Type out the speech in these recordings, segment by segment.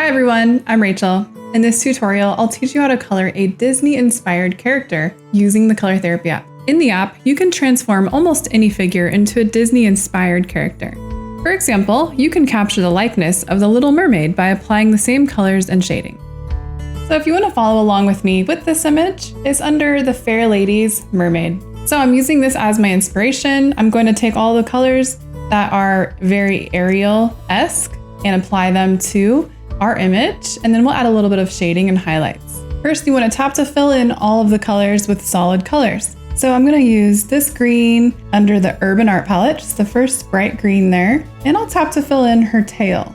Hi everyone, I'm Rachel. In this tutorial, I'll teach you how to color a Disney-inspired character using the Color Therapy app. In the app, you can transform almost any figure into a Disney-inspired character. For example, you can capture the likeness of the Little Mermaid by applying the same colors and shading. So if you want to follow along with me with this image, it's under the Fair Lady's Mermaid. So I'm using this as my inspiration. I'm going to take all the colors that are very Ariel-esque and apply them to our image, and then we'll add a little bit of shading and highlights. First, you want to tap to fill in all of the colors with solid colors. So I'm going to use this green under the Urban Art palette, just the first bright green there, and I'll tap to fill in her tail.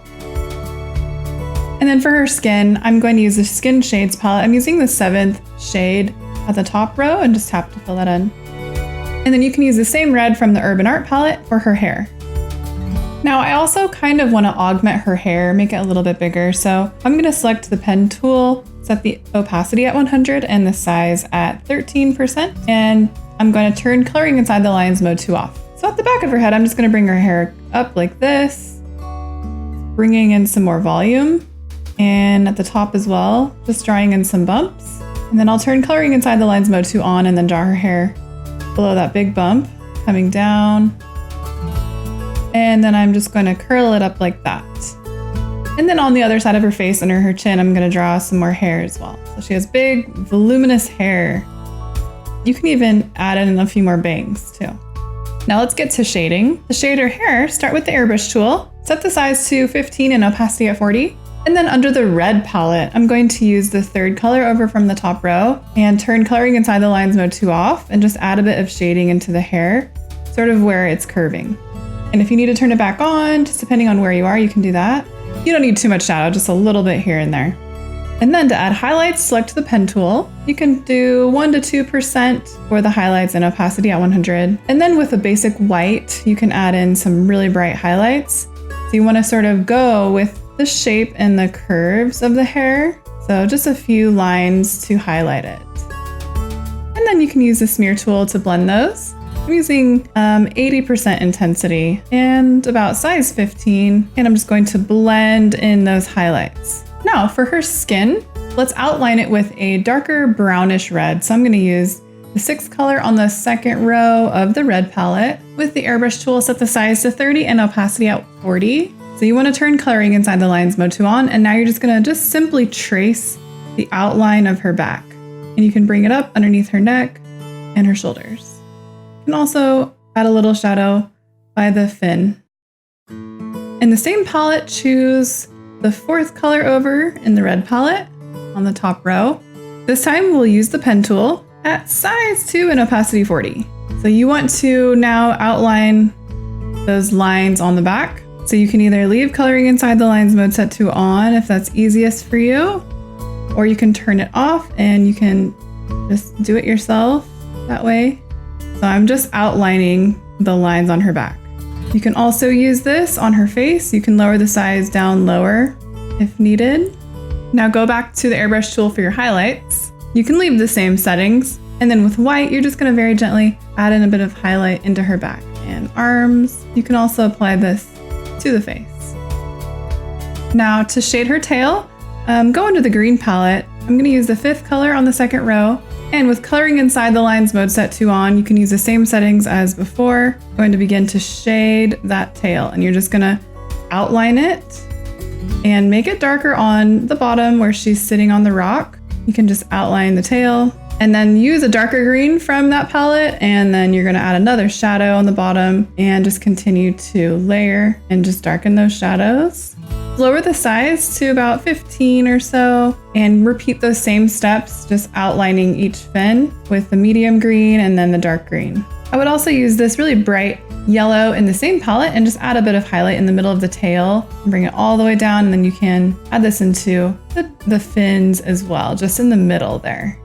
And then for her skin, I'm going to use the Skin Shades palette. I'm using the 7th shade at the top row and just tap to fill that in. And then you can use the same red from the Urban Art palette for her hair. Now I also kind of want to augment her hair, make it a little bit bigger. So I'm going to select the pen tool, set the opacity at 100 and the size at 13%. And I'm going to turn coloring inside the lines mode 2 off. So at the back of her head, I'm just going to bring her hair up like this, bringing in some more volume. And at the top as well, just drawing in some bumps. And then I'll turn coloring inside the lines mode 2 on and then draw her hair below that big bump, coming down. And then I'm just going to curl it up like that. And then on the other side of her face, under her chin, I'm going to draw some more hair as well. So she has big, voluminous hair. You can even add in a few more bangs too. Now let's get to shading. To shade her hair, start with the airbrush tool. Set the size to 15 and opacity at 40. And then under the red palette, I'm going to use the 3rd color over from the top row and turn coloring inside the lines mode 2 off and just add a bit of shading into the hair, sort of where it's curving. And if you need to turn it back on, just depending on where you are, you can do that. You don't need too much shadow, just a little bit here and there. And then to add highlights, select the pen tool. You can do 1 to 2% for the highlights and opacity at 100. And then with a basic white, you can add in some really bright highlights. So you want to sort of go with the shape and the curves of the hair. So just a few lines to highlight it. And then you can use the smear tool to blend those. I'm using 80% intensity and about size 15, and I'm just going to blend in those highlights. Now for her skin, let's outline it with a darker brownish red. So I'm going to use the 6th color on the 2nd row of the red palette. With the airbrush tool, set the size to 30 and opacity at 40. So you want to turn coloring inside the lines mode 2 on, and now you're just going to just simply trace the outline of her back. And you can bring it up underneath her neck and her shoulders. You can also add a little shadow by the fin. In the same palette, choose the 4th color over in the red palette on the top row. This time we'll use the pen tool at size 2 and opacity 40. So you want to now outline those lines on the back. So you can either leave coloring inside the lines mode set to on if that's easiest for you, or you can turn it off and you can just do it yourself that way. So I'm just outlining the lines on her back. You can also use this on her face. You can lower the size down lower if needed. Now go back to the airbrush tool for your highlights. You can leave the same settings. And then with white, you're just going to very gently add in a bit of highlight into her back and arms. You can also apply this to the face. Now to shade her tail, go into the green palette. I'm going to use the 5th color on the 2nd row. And with coloring inside the lines mode set 2 on, you can use the same settings as before. I'm going to begin to shade that tail, and you're just going to outline it and make it darker on the bottom where she's sitting on the rock. You can just outline the tail and then use a darker green from that palette, and then you're going to add another shadow on the bottom and just continue to layer and just darken those shadows. Lower the size to about 15 or so and repeat those same steps, just outlining each fin with the medium green and then the dark green. I would also use this really bright yellow in the same palette and just add a bit of highlight in the middle of the tail and bring it all the way down, and then you can add this into the fins as well, just in the middle there.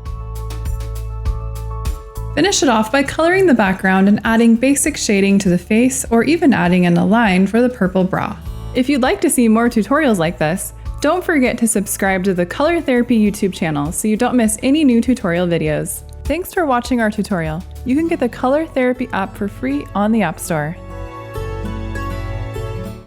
Finish it off by coloring the background and adding basic shading to the face, or even adding in a line for the purple bra. If you'd like to see more tutorials like this, don't forget to subscribe to the Color Therapy YouTube channel so you don't miss any new tutorial videos. Thanks for watching our tutorial. You can get the Color Therapy app for free on the App Store.